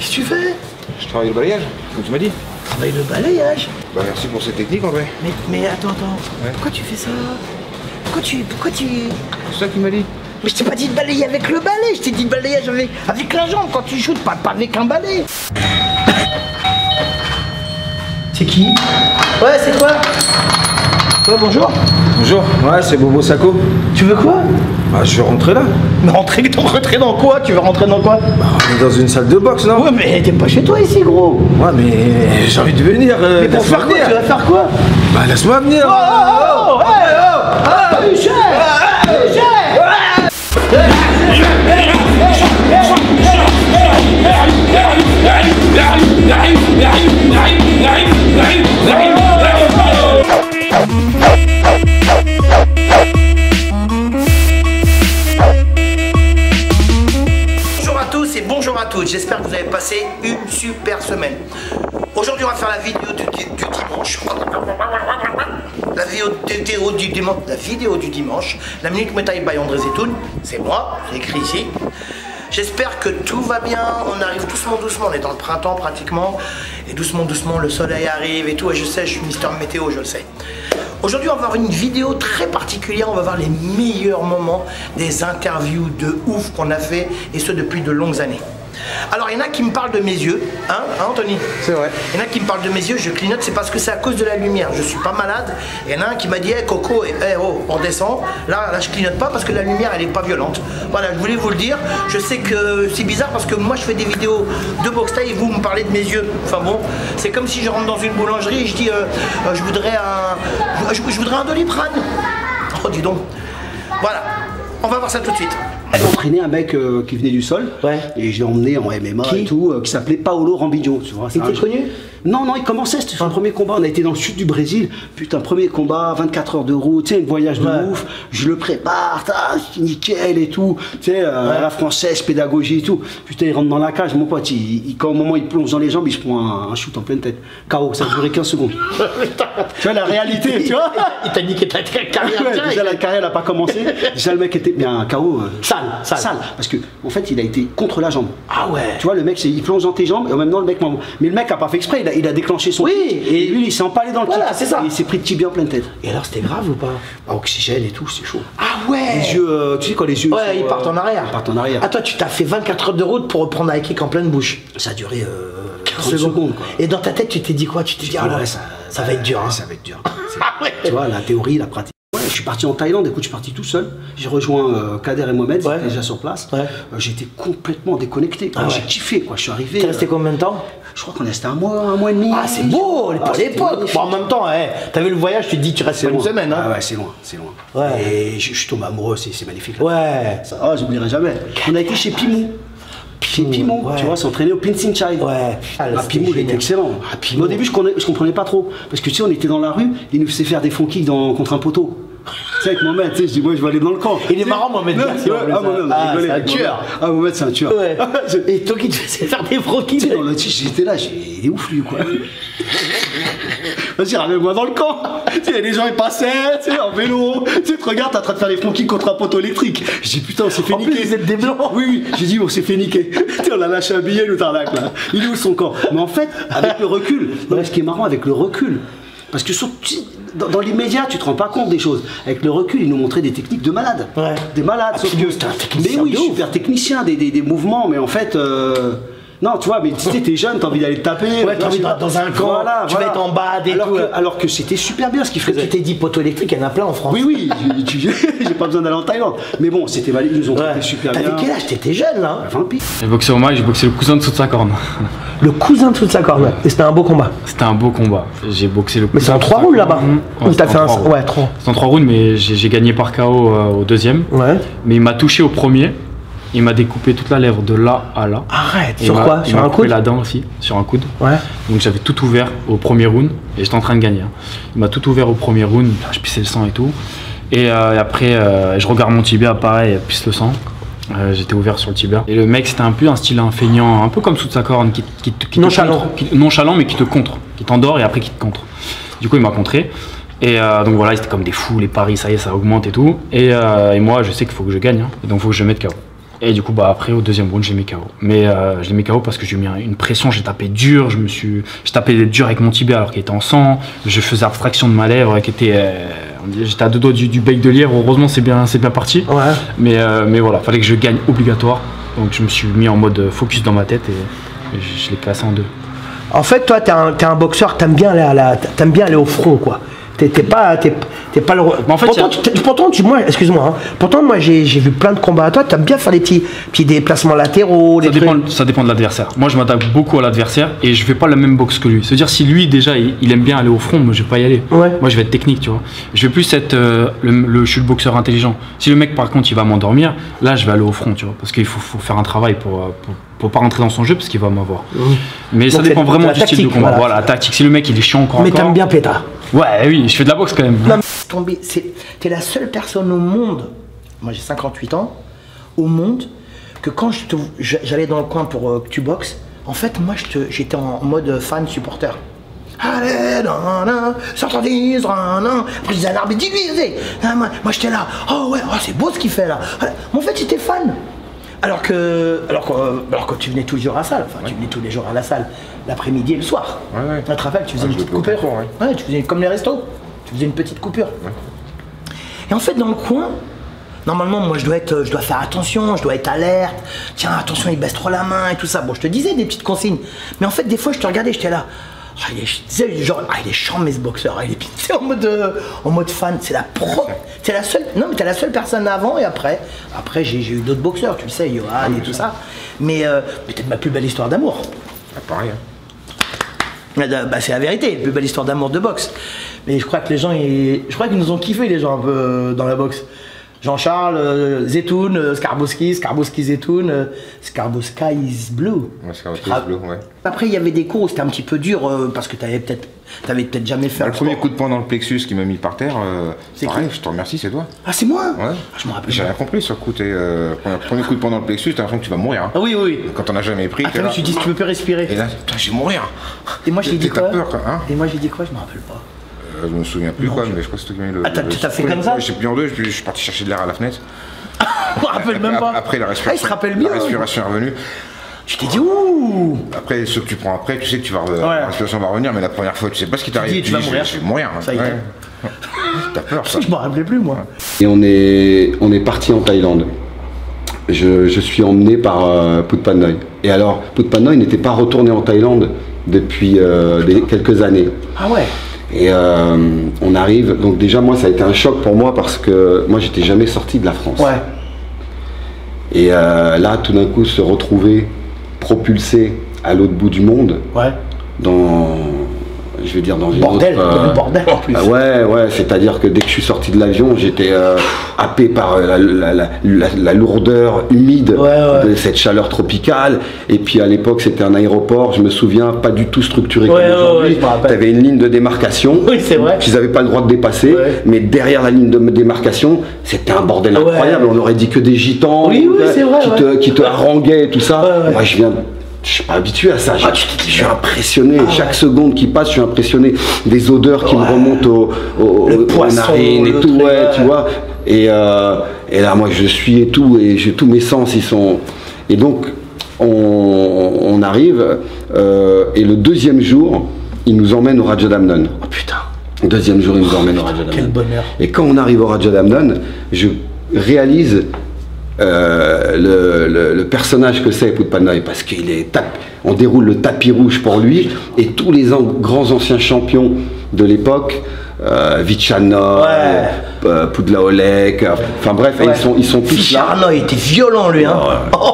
Qu'est-ce que tu fais? Je travaille le balayage, comme tu m'as dit. Travaille le balayage. Bah merci pour cette technique en vrai. Mais attends. Ouais. Pourquoi tu fais ça? Pourquoi tu... C'est ça qu'il m'a dit. Mais je t'ai pas dit de balayer avec le balai, je t'ai dit de balayage avec la jambe quand tu shootes, pas avec un balai. C'est qui? Ouais, c'est quoi? Ouais, bonjour. Bonjour, ouais c'est Bobo Sako. Tu veux quoi? Bah je vais rentrer là. Mais rentrer dans quoi? Tu veux rentrer dans quoi? Bah on est dans une salle de boxe non? Ouais mais t'es pas chez toi ici gros. Ouais mais j'ai envie de venir. Mais pour faire quoi? Tu vas faire quoi? Bah laisse-moi venir. Bonjour à tous et bonjour à toutes, j'espère que vous avez passé une super semaine. Aujourd'hui on va faire la vidéo du dimanche. La vidéo du dimanche. La minute Muay Thai by André Zetoun. C'est moi, c'est écrit ici. J'espère que tout va bien, on arrive doucement, on est dans le printemps pratiquement. Et doucement, le soleil arrive et tout. Et je sais, je suis Mister Météo, je le sais. Aujourd'hui, on va avoir une vidéo très particulière. On va voir les meilleurs moments des interviews de ouf qu'on a fait, et ce depuis de longues années. Alors, il y en a qui me parlent de mes yeux, hein Anthony? C'est vrai. Il y en a qui me parlent de mes yeux, je clignote, c'est parce que c'est à cause de la lumière. Je suis pas malade. Il y en a un qui m'a dit, hey, Coco, oh, on descend. Là, je clignote pas parce que la lumière, elle est pas violente. Voilà, je voulais vous le dire. Je sais que c'est bizarre parce que moi, je fais des vidéos de boxe thaï et vous me parlez de mes yeux. Enfin bon, c'est comme si je rentre dans une boulangerie et je dis, je voudrais un Doliprane. Oh, dis donc. Voilà, on va voir ça tout de suite. J'ai entraîné un mec qui venait du sol, et je l'ai emmené en MMA et tout, qui s'appelait Paolo Rambidjo. Tu vois, il était connu? Non, il commençait, c'était son premier combat. On a été dans le sud du Brésil, putain, premier combat, 24 heures de route, tu sais, un voyage de ouf. Je le prépare, nickel et tout, tu sais, à la française, pédagogie et tout. Putain, il rentre dans la cage, mon pote, quand au moment où il plonge dans les jambes, il se prend un shoot en pleine tête. KO, ça a duré 15 secondes. Tu vois la réalité, tu vois? Il t'a niqué ta carrière. Déjà la carrière n'a pas commencé. Déjà le mec était bien KO. Sale. Parce que en fait il a été contre la jambe. Ah ouais. Tu vois le mec il plonge dans tes jambes et en même temps le mec mais le mec a pas fait exprès, il a déclenché son kick, et lui il s'est empalé dans le kick. C'est ça. Et il s'est pris de tibia en pleine tête. Et alors c'était grave ou pas? Oxygène et tout, c'est chaud. Ah ouais. Les yeux, tu sais quand les yeux ils partent en arrière. Ils partent en arrière. Ah toi tu t'as fait 24 heures de route pour reprendre un kick en pleine bouche. Ça a duré 15 secondes quoi. Et dans ta tête tu t'es dit quoi? Tu t'es dit ah ouais, ça va être dur. Ça va être dur. Tu vois la théorie, la pratique. Je suis parti en Thaïlande, écoute, je suis parti tout seul. J'ai rejoint Kader et Mohamed, ils étaient déjà sur place. J'étais complètement déconnecté. J'ai kiffé, quoi. Je suis arrivé. T'es resté combien de temps? Je crois qu'on est resté un mois et demi. Ah, c'est beau pour l'époque. Bon, en même temps, t'as vu le voyage, tu te dis que tu restes une semaine. Hein. Ah ouais, c'est loin. Ouais. Et je suis tombé amoureux, c'est magnifique. Là. Ouais. Oh, j'oublierai jamais. On a été chez Pimou. Chez Pimou, tu vois, s'entraîner au Pinsing Chai. Ouais. Pimou, il était excellent. Mais au début, je comprenais pas trop. Parce que tu sais, on était dans la rue, il nous faisait faire des front kicks contre un poteau. Tu sais, avec Mohamed, tu sais, je dis, moi, je vais aller dans le camp. Il est marrant, Mohamed. C'est un tueur. Ah, Mohamed, c'est un tueur. Ouais. Et toi qui te faisais faire des front kicks. Tu sais, dans le titre, j'étais là, il est ouf, lui, quoi. Vas-y, ramène-moi dans le camp. Tu sais, les gens, ils passaient, tu sais, en vélo. Tu sais, te regardes, t'es en train de faire des front kicks contre un poteau électrique. Je dis, putain, on s'est fait niquer. Plus, vous êtes des blancs. Oui, j'ai dit, on s'est fait niquer. Tu sais, on a lâché un billet, le tarlac, là. Il est où son camp? Mais en fait, avec le recul, ce qui est marrant, avec le recul, parce que dans l'immédiat, tu te rends pas compte des choses. Avec le recul, ils nous montraient des techniques de malades. Ouais. Des malades. C'était un technicien. Mais oui, super technicien, des mouvements, mais en fait. Non, tu vois, mais tu sais, t'es jeune, t'as envie d'aller te taper. Ouais, t'as envie d'être dans un camp, tu vas être en bas et tout. Alors que c'était super bien ce qu'il faisait. Tu t'es dit poteau électrique, il y en a plein en France. Oui, j'ai pas besoin d'aller en Thaïlande. Mais bon, c'était valide, ils nous ont traité super bien. T'avais quel âge? T'étais jeune là? 20 piges. J'ai boxé au Mali, j'ai boxé le cousin de Soutsakorn. Le cousin de Soutsakorn, et c'était un beau combat. C'était un beau combat. J'ai boxé le cousin. Mais c'est en 3 rounds là-bas. Ouais, t'as fait un. Ouais, 3. C'est en 3 rounds, mais j'ai gagné par KO au deuxième. Ouais. Mais il m'a touché au premier. Il m'a découpé toute la lèvre de là à là. Arrête. Sur quoi? Sur un coude? La dent aussi, sur un coude. Ouais. Donc j'avais tout ouvert au premier round et j'étais en train de gagner. Il m'a tout ouvert au premier round, je pissais le sang et tout. Et après, je regarde mon tibia, pareil, pisse le sang. J'étais ouvert sur le tibia. Et le mec, c'était un peu un style feignant, un peu comme Soutsakorn, qui nonchalant. Nonchalant, mais qui te contre, qui t'endort et après qui te contre. Du coup, il m'a contré. Et donc voilà, c'était comme des fous, les paris, ça y est, ça augmente et tout. Et moi, je sais qu'il faut que je gagne, hein. Donc il faut que je mette KO. Et du coup, bah, après, au deuxième round, j'ai mis KO. Mais je l'ai mis KO parce que j'ai mis une pression, j'ai tapé dur, j'ai tapé dur avec mon tibia alors qu'il était en sang. Je faisais abstraction de ma lèvre qui était. J'étais à deux doigts du bec de lièvre. Heureusement, c'est bien parti. Ouais. Mais voilà, fallait que je gagne obligatoire. Donc je me suis mis en mode focus dans ma tête et je l'ai classé en 2. En fait, toi, t'es un boxeur, t'aimes bien aller au front, quoi. T'es pas le. En fait, moi, excuse-moi, hein, pourtant, moi, j'ai vu plein de combats à toi. T'aimes bien faire des petits déplacements latéraux. Ça dépend de l'adversaire. Moi, je m'attaque beaucoup à l'adversaire et je fais pas la même boxe que lui. C'est-à-dire, si lui, déjà, il aime bien aller au front, moi, je vais pas y aller. Ouais. Moi, je vais être technique, tu vois. Je vais plus être je suis le boxeur intelligent. Si le mec, par contre, il va m'endormir, là, je vais aller au front, tu vois. Parce qu'il faut faire un travail pour pas rentrer dans son jeu parce qu'il va m'avoir. Mais donc ça dépend vraiment du style de combat. Voilà, la tactique. Si le mec, il est chiant encore. Mais t'aimes bien pétard. Ouais, oui, je fais de la boxe quand même. Non, t'es la seule personne au monde, moi j'ai 58 ans, au monde, que quand j'allais dans le coin pour que tu boxes, en fait moi j'étais en mode fan supporter. Allez, s'entendise, après je disais à l'arbitre, dis-lui, moi j'étais là, oh ouais, oh, c'est beau ce qu'il fait là. Mais en fait j'étais fan. Alors que tu venais tous les jours à la salle, enfin tu venais tous les jours à la salle, l'après-midi et le soir. Ouais. Tu te rappelles, tu faisais une petite coupure. Ouais, tu faisais comme les restos, tu faisais une petite coupure. Ouais. Et en fait dans le coin, normalement moi je dois faire attention, je dois être alerte, tiens attention il baisse trop la main et tout ça. Bon je te disais des petites consignes, mais en fait des fois je te regardais, j'étais là. Il est charmé ce boxeur, il est en mode fan, c'est la seule personne avant et après j'ai eu d'autres boxeurs, tu le sais, Johan et tout ça, mais peut-être ma plus belle histoire d'amour. Ah, pareil. Bah, c'est la vérité, la plus belle histoire d'amour de boxe. Mais je crois que je crois qu'ils nous ont kiffé les gens un peu dans la boxe. Jean-Charles, Zetoun, Skarbowski, Zetoun, Skarbowska is blue. Ouais, Skarbowska is blue, ouais. Après, il y avait des cours où c'était un petit peu dur parce que t'avais peut-être jamais fait. Le premier coup de poing dans le plexus qui m'a mis par terre, c'est pareil, je te remercie, c'est toi. Ah, c'est moi? Ouais. Je me rappelle. J'ai rien compris sur le coup, premier coup de poing dans le plexus, t'as l'impression que tu vas mourir. Hein. Ah oui. Quand on n'a jamais pris. Ah, tu dis, tu peux plus respirer. Et là, putain, je vais mourir. Et moi, je lui ai dit quoi? Peur, quoi, hein. Et moi, je lui ai dit quoi? Je me rappelle pas. Je me souviens plus quoi, mais je crois que c'est toi qui m'as mis le. Ah, t'as fait comme ça? J'ai plié en deux, je suis parti chercher de l'air à la fenêtre. Je me rappelle même pas. Après la respiration. Ah, il se rappelle bien. La respiration est revenue. Tu t'es dit ouh. Après, ce que tu prends après, tu sais que la respiration va revenir, mais la première fois, tu sais pas ce qui t'arrive. Tu vas mourir. Je vais mourir. Ça y est. T'as peur, ça. Je me rappelais plus, moi. Et on est parti en Thaïlande. Je suis emmené par Putpanoi. Et alors, Putpanoi n'était pas retourné en Thaïlande depuis quelques années. Ah ouais. Et on arrive, donc déjà moi ça a été un choc pour moi parce que moi j'étais jamais sorti de la France. Ouais. Et là tout d'un coup se retrouver propulsé à l'autre bout du monde, ouais. Dans une bordel, autre... le bordel en plus. Ouais, c'est-à-dire que dès que je suis sorti de l'avion, j'étais happé par la lourdeur humide de cette chaleur tropicale. Et puis à l'époque, c'était un aéroport, je me souviens, pas du tout structuré comme aujourd'hui. Tu avais une ligne de démarcation qu'ils n'avaient pas le droit de dépasser, mais derrière la ligne de démarcation, c'était un bordel incroyable. On aurait dit que des gitans qui te haranguaient et tout ça. Moi, je suis pas habitué à ça, je suis impressionné, chaque seconde qui passe je suis impressionné des odeurs qui me remontent aux narines et tout, tu vois, et là moi je suis et tout, et tous mes sens ils sont, et donc on arrive, et le deuxième jour il nous emmène au Rajadamnern. Oh putain. Le deuxième jour il nous emmène au Rajadamnern. Quel bonheur. Et quand on arrive au Rajadamnern, je réalise le personnage que c'est Putpanoi, parce on déroule le tapis rouge pour lui, et tous les grands anciens champions de l'époque, Vichanov, Pudlaolek, enfin bref, ils sont tous Vichanov, là. Il était violent lui, hein.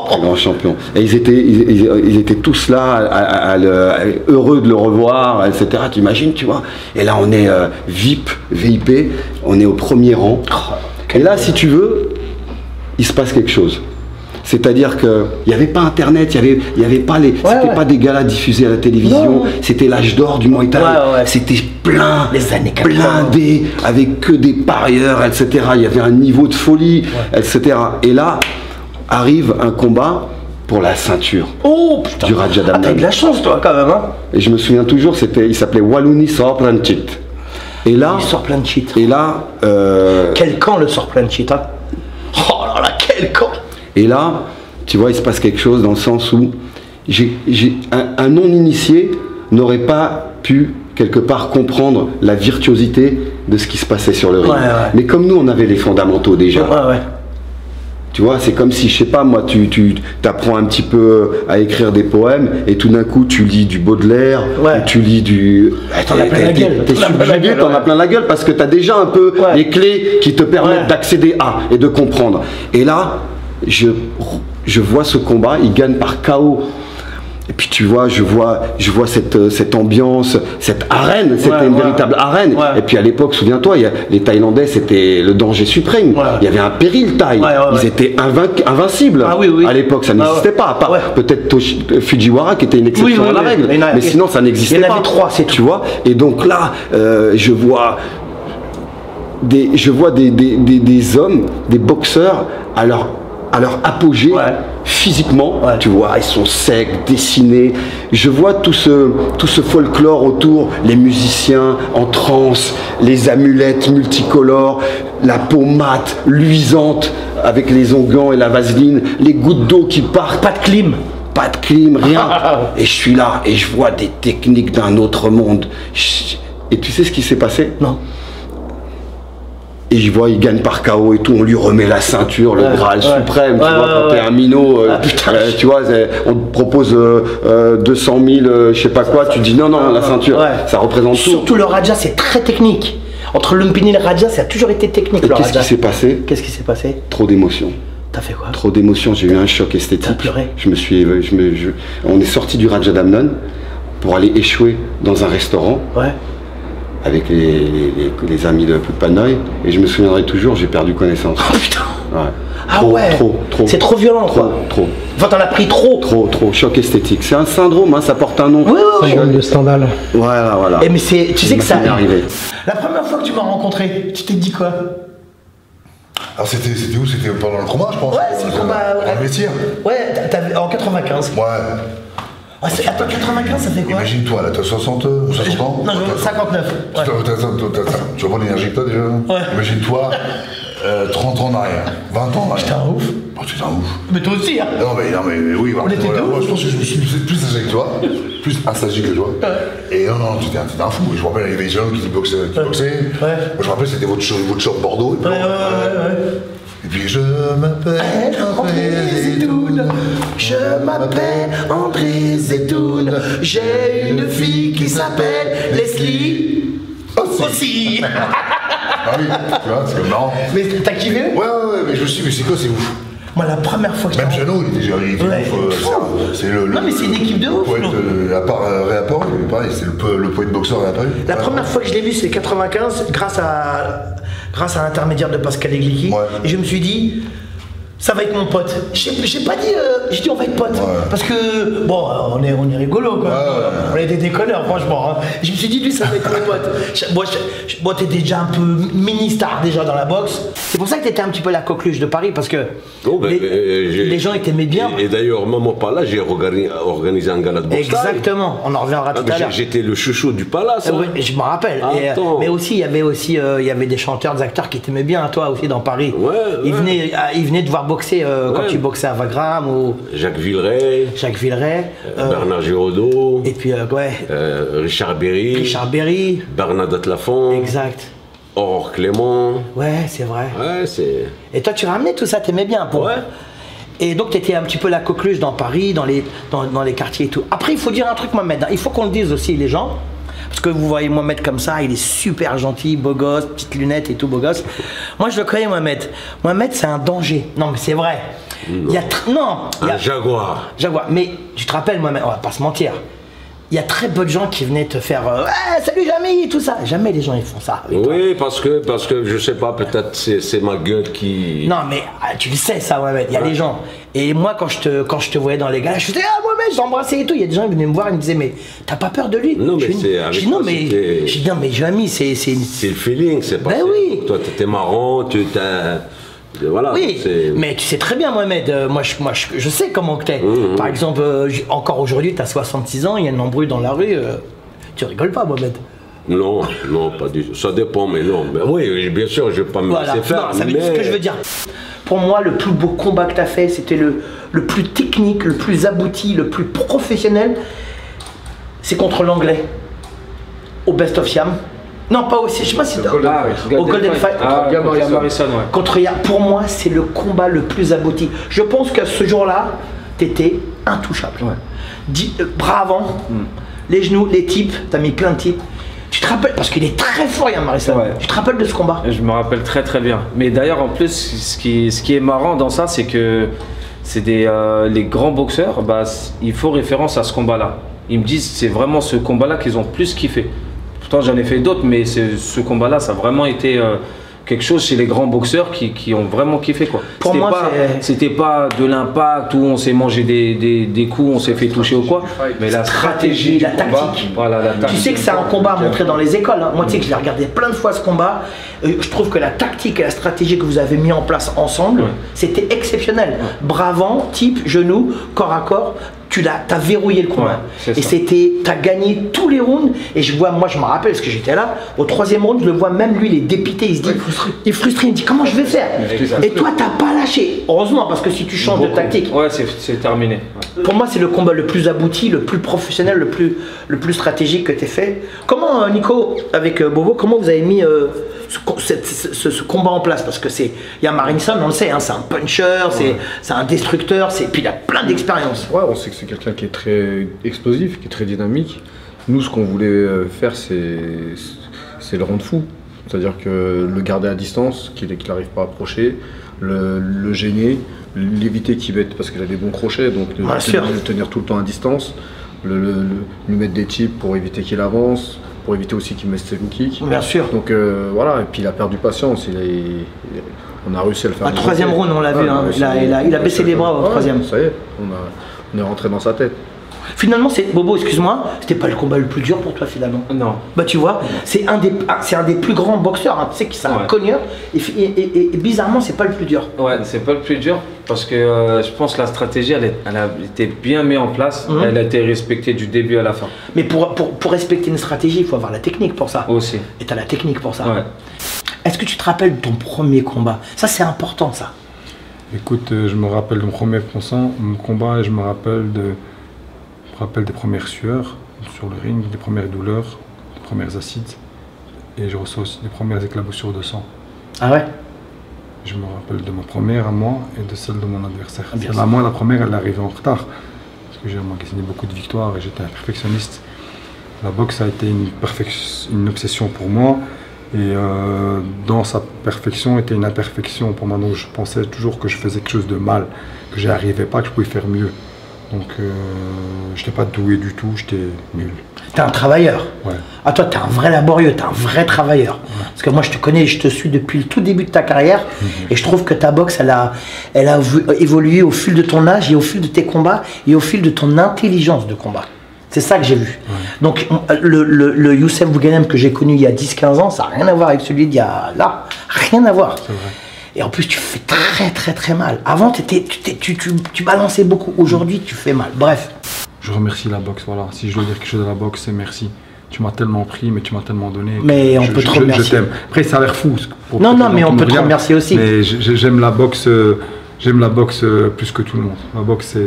Très grand champion. Et ils étaient tous là, heureux de le revoir, etc. Tu imagines, tu vois. Et là on est VIP, on est au premier rang. Et là, si tu veux, il se passe quelque chose. C'est-à-dire qu'il n'y avait pas Internet, il y avait pas c'était pas des galas diffusés à la télévision, c'était l'âge d'or du Muay Thai, c'était plein, les années 80. Blindé, avec que des parieurs, etc. Il y avait un niveau de folie, etc. Et là, arrive un combat pour la ceinture du Rajadamnern. T'as eu de la chance toi quand même, hein. Et je me souviens toujours, il s'appelait Wallonie Sorplanchit. Et là, et là, quel camp le Sorplanchit, hein. Oh là là, quel camp. Et là, tu vois, il se passe quelque chose dans le sens où un non-initié n'aurait pas pu quelque part comprendre la virtuosité de ce qui se passait sur le ring. Mais comme nous, on avait les fondamentaux déjà. Tu vois, c'est comme si, je sais pas, moi, tu apprends un petit peu à écrire des poèmes et tout d'un coup, tu lis du Baudelaire, ou tu lis du... T'en as plein la gueule. T'en as plein la gueule parce que t'as déjà un peu les clés qui te permettent d'accéder à et de comprendre. Et là, je vois ce combat, il gagne par KO. Et puis tu vois, je vois cette ambiance, cette arène, c'était une véritable arène. Et puis à l'époque, souviens-toi, les Thaïlandais, c'était le danger suprême. Il y avait un péril thaï. Ils étaient invincibles. À l'époque, ça n'existait pas. À part peut-être Fujiwara qui était une exception à la règle. Mais sinon, ça n'existait pas. Il y en avait 3, c'est tout. Tu vois. Et donc là, je vois des hommes, des boxeurs à leur apogée physiquement, tu vois, ils sont secs, dessinés. Je vois tout ce folklore autour, les musiciens en transe, les amulettes multicolores, la peau mate, luisante, avec les onguents et la vaseline, les gouttes d'eau qui partent. Pas de clim. Pas de clim, rien. Et je suis là et je vois des techniques d'un autre monde. Et tu sais ce qui s'est passé? Non. Et je vois, il gagne par KO et tout, on lui remet la ceinture, le Graal suprême, tu vois, quand t'es un minot, tu vois, on te propose 200 000, je sais pas quoi, tu dis non, la ceinture, ça représente tout. Surtout le Raja, c'est très technique. Entre Lumpini et le Raja, ça a toujours été technique. Et qu'est-ce qui s'est passé? Qu'est-ce qui s'est passé? Trop d'émotions. T'as fait quoi? Trop d'émotions, j'ai eu un choc esthétique. T'as pleuré? On est sorti du Raja Damnon pour aller échouer dans un restaurant. Avec les amis de Panoy, et je me souviendrai toujours, j'ai perdu connaissance. Oh putain! Trop, C'est trop violent, quoi. Trop. Enfin, t'en as pris trop. Trop, choc esthétique. C'est un syndrome, hein, ça porte un nom. Syndrome de Stendhal. Voilà. Et mais tu sais que ça m'est arrivé. La première fois que tu m'as rencontré, tu t'es dit quoi? Alors c'était où? C'était pendant le combat, je pense. C'est le combat. En vestiaire. En 95. Attends, 95, ça fait quoi? Imagine-toi, là, t'as 60 ans? Non, 59. Tu vois pas l'énergie que t'as déjà? Imagine-toi, 30 ans en arrière, 20 ans en arrière. J'étais un ouf. Tu es un ouf. Mais toi aussi, hein? Non, mais oui, On était deux. Moi, je pense que je suis plus âgé que toi, plus assagi que toi. Et non, t'étais un fou. Je me rappelle, il y avait des gens qui boxaient. Moi, je me rappelle, c'était votre shop Bordeaux. Et puis je m'appelle André Zetoun, je m'appelle André Zetoun, j'ai une fille qui s'appelle Leslie aussi. Ah oui, tu vois, c'est comme marrant. Mais t'as kiffé? Ouais, mais je me suis dit, mais c'est quoi, c'est ouf. Moi, la première fois que même Jeannot, il était ouf. C'est le. Non, mais c'est une équipe de ouf. À part Réapport, pareil, c'est le poète boxeur Réapport. La première fois que je l'ai vu, c'est 95, grâce à l'intermédiaire de Pascal Egliki. Et je me suis dit, ça va être mon pote. J'ai pas dit, j'ai dit on va être pote. Parce que, bon, on est rigolo, quoi. On est des déconneurs, franchement. Hein. Je me suis dit, lui, ça va être mon pote. Moi, t'étais déjà un peu mini-star déjà dans la boxe. C'est pour ça que t'étais un petit peu la coqueluche de Paris, parce que les gens ils t'aimaient bien. Et d'ailleurs, même au Palace, j'ai organisé un gala de boxe. Exactement, on en reviendra tout à l'heure. J'étais le chouchou du Palace. Oui, je me rappelle. Mais aussi, il y avait des chanteurs, des acteurs qui t'aimaient bien, toi aussi, dans Paris. Ils venaient te voir boxer quand tu boxais à Wagram ou... Jacques Villeray, Bernard Giraudot, et puis Richard Berry, Bernadette Lafont, exact, Aurore Clément. Ouais, c'est vrai. Et toi, tu ramenais tout ça, t'aimais bien pour. Et donc, tu étais un petit peu la coqueluche dans Paris, dans les quartiers et tout. Après, il faut dire un truc, Mohamed. Il faut qu'on le dise aussi, les gens. Parce que vous voyez Mohamed comme ça, il est super gentil, beau gosse, petites lunettes et tout, beau gosse. Moi, je le connais, Mohamed. Mohamed, c'est un danger. Non, mais c'est vrai. Un jaguar. Mais tu te rappelles, Mohamed, on va pas se mentir. Il y a très peu de gens qui venaient te faire salut Jamy, tout ça. Jamais les gens ils font ça. Oui, parce que je sais pas, peut-être c'est ma gueule qui. Non, mais tu le sais ça, Mohamed. Il y a des gens. Et moi, quand je te voyais dans les gars, je faisais Mohamed, je t'embrassais et tout. Il y a des gens qui venaient me voir et me disaient mais t'as pas peur de lui? Non, mais c'est. Non, mais Jamy, c'est. C'est le feeling, c'est pas. Ben oui. Toi, t'étais marrant, voilà, oui, mais tu sais très bien, Mohamed, moi je sais comment que t'es. Par exemple, encore aujourd'hui, t'as 66 ans, il y a une embrouille dans la rue, tu rigoles pas, Mohamed. Non, non, pas du tout. Ça dépend, mais non. Mais oui, bien sûr, je vais pas me laisser faire. Non, ça veut dire ce que je veux dire. Pour moi, le plus beau combat que tu as fait, c'était le plus technique, le plus abouti, le plus professionnel. C'est contre l'anglais. Au Best of Siam. Non, pas aussi, je sais pas si au Golden Fight. Contre pour moi, c'est le combat le plus abouti. Je pense que ce jour-là, tu étais intouchable. Bras avant, les genoux, les types, tu as mis plein de types. Tu te rappelles, parce qu'il est très fort, Yann Marissa. Tu te rappelles de ce combat? Je me rappelle très très bien. Mais d'ailleurs, en plus, ce qui est marrant dans ça, c'est que c'est les grands boxeurs, bah, ils font référence à ce combat-là. Ils me disent c'est vraiment ce combat-là qu'ils ont plus kiffé. Pourtant, j'en ai fait d'autres, mais ce combat-là, ça a vraiment été quelque chose chez les grands boxeurs qui ont vraiment kiffé, quoi. Pour moi, c'était pas de l'impact où on s'est mangé des coups, on s'est fait toucher ou quoi, mais la stratégie, la tactique. Voilà, la tactique. Tu sais que c'est un combat à montrer dans les écoles. Hein. Moi, tu sais que je l'ai regardé plein de fois ce combat. Je trouve que la tactique et la stratégie que vous avez mis en place ensemble, c'était exceptionnel. Bras avant, type, genou, corps à corps. Tu as verrouillé le combat. Et tu as gagné tous les rounds. Et moi je me rappelle parce que j'étais là, au 3e round, je le vois même lui, il est dépité, il se dit, il est frustré, il me dit comment je vais faire. Et toi t'as pas lâché. Heureusement, parce que si tu changes de tactique. Ouais, c'est terminé. Pour moi, c'est le combat le plus abouti, le plus professionnel, le plus stratégique que tu as fait. Comment, Nico, avec Bobo, comment vous avez mis ce combat en place? Parce que il y a Marinson, on le sait, hein, c'est un puncher, c'est un destructeur, puis il a plein d'expérience. Ouais, on sait que c'est quelqu'un qui est très explosif, qui est très dynamique. Nous, ce qu'on voulait faire, c'est le rendre fou. C'est-à-dire que le garder à distance, qu'il n'arrive pas à approcher, le gêner, l'éviter qu'il mette, parce qu'il a des bons crochets, donc le tenir tout le temps à distance, lui mettre des chips pour éviter qu'il avance, pour éviter aussi qu'il mette ses low kicks. Bien sûr. Donc voilà, et puis il a perdu patience, on a réussi à le faire. À 3e round, on l'a vu, hein. il a baissé les bras au 3e. Ça y est, on est rentré dans sa tête. Finalement, Bobo, excuse-moi, c'était pas le combat le plus dur pour toi finalement. Non. Bah tu vois, c'est un des plus grands boxeurs, hein. Tu sais que c'est un cogneur, et bizarrement, c'est pas le plus dur. Ouais, c'est pas le plus dur, parce que je pense que la stratégie, elle a été bien mise en place, elle a été respectée du début à la fin. Mais pour respecter une stratégie, il faut avoir la technique pour ça. Aussi. Et tu as la technique pour ça. Ouais. Est-ce que tu te rappelles de ton premier combat? Ça, c'est important, ça. Écoute, je me rappelle de mon premier combat et je me rappelle des premières sueurs sur le ring, des premières douleurs, des premières acides. Et je reçois aussi des premières éclaboussures de sang. Ah ouais? Je me rappelle de ma première à moi et de celle de mon adversaire. Moi, la première, elle est arrivée en retard. Parce que j'ai emmagasiné beaucoup de victoires et j'étais un perfectionniste. La boxe a été une obsession pour moi. Et dans sa perfection était une imperfection pour moi. Donc je pensais toujours que je faisais quelque chose de mal, que j'y arrivais pas, que je pouvais faire mieux. Donc je n'étais pas doué du tout, j'étais nul. T'es un travailleur. Ouais. Ah toi, t'es un vrai laborieux, t'es un vrai travailleur. Ouais. Parce que moi, je te connais, je te suis depuis le tout début de ta carrière. Et je trouve que ta boxe, elle a évolué au fil de ton âge et au fil de tes combats et au fil de ton intelligence de combat. C'est ça que j'ai vu. Ouais. Donc le Youssef Bouganem que j'ai connu il y a 10-15 ans, ça n'a rien à voir avec celui d'il y a là. Rien à voir. C'est vrai. Et en plus, tu fais très très très mal. Avant, tu balançais beaucoup. Aujourd'hui, tu fais mal. Bref. Je remercie la boxe, voilà. Si je dois dire quelque chose de la boxe, c'est merci. Tu m'as tellement pris, mais tu m'as tellement donné. Mais on peut te remercier. Je t'aime. Après, ça a l'air fou. Non, mais on peut te remercier aussi. Mais j'aime la boxe. J'aime la boxe plus que tout le monde. La boxe,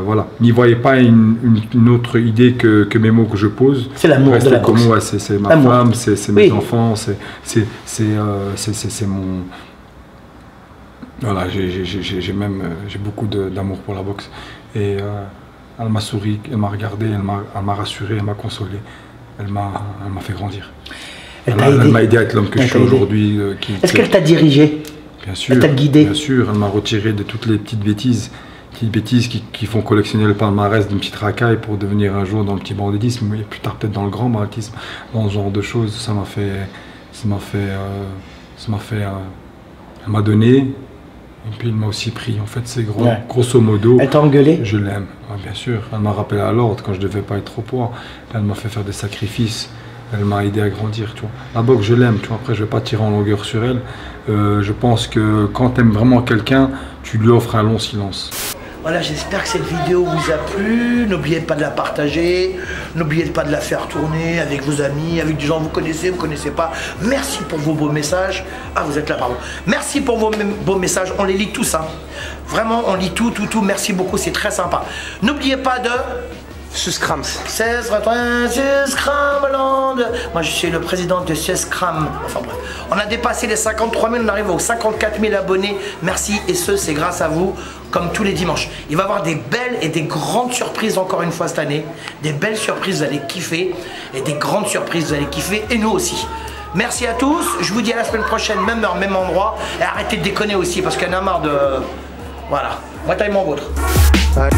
voilà. N'y voyez pas une autre idée que mes mots que je pose. C'est l'amour de la boxe. Ouais, c'est ma femme, c'est mes enfants, c'est mon... Voilà, j'ai beaucoup d'amour pour la boxe. Et elle m'a souri, elle m'a regardé, elle m'a rassuré, elle m'a consolé. Elle m'a fait grandir. Elle m'a aidé à être l'homme que je suis aujourd'hui. Est-ce qu'elle t'a dirigé? Bien sûr, elle t'a guidé? Bien sûr, elle m'a retiré de toutes les petites bêtises qui font collectionner le palmarès d'une petite racaille pour devenir un jour dans le petit banditisme et plus tard peut-être dans le grand banditisme, dans ce genre de choses. Elle m'a donné et puis elle m'a aussi pris. En fait, c'est grosso modo. Elle t'a engueulé? Je l'aime, bien sûr. Elle m'a rappelé à l'ordre quand je devais pas être trop poids. Elle m'a fait faire des sacrifices. Elle m'a aidé à grandir, tu vois. La boxe, je l'aime, tu vois. Après, je vais pas tirer en longueur sur elle. Je pense que quand tu aimes vraiment quelqu'un, tu lui offres un long silence. Voilà, j'espère que cette vidéo vous a plu. N'oubliez pas de la partager. N'oubliez pas de la faire tourner avec vos amis, avec des gens que vous connaissez pas. Merci pour vos beaux messages. Ah, vous êtes là, pardon. Merci pour vos beaux messages. On les lit tous, hein. Vraiment, on lit tout. Merci beaucoup, c'est très sympa. N'oubliez pas de... Suscrams. 16 Scramland. Moi je suis le président de Scram. Enfin bref. On a dépassé les 53 000, on arrive aux 54 000 abonnés. Merci et c'est grâce à vous, comme tous les dimanches. Il va y avoir des belles et des grandes surprises encore une fois cette année. Des belles surprises, vous allez kiffer. Et des grandes surprises, vous allez kiffer. Et nous aussi. Merci à tous. Je vous dis à la semaine prochaine, même heure, même endroit. Et arrêtez de déconner aussi parce qu'il y en a marre de... Voilà. Moi taille mon vôtre. Ouais.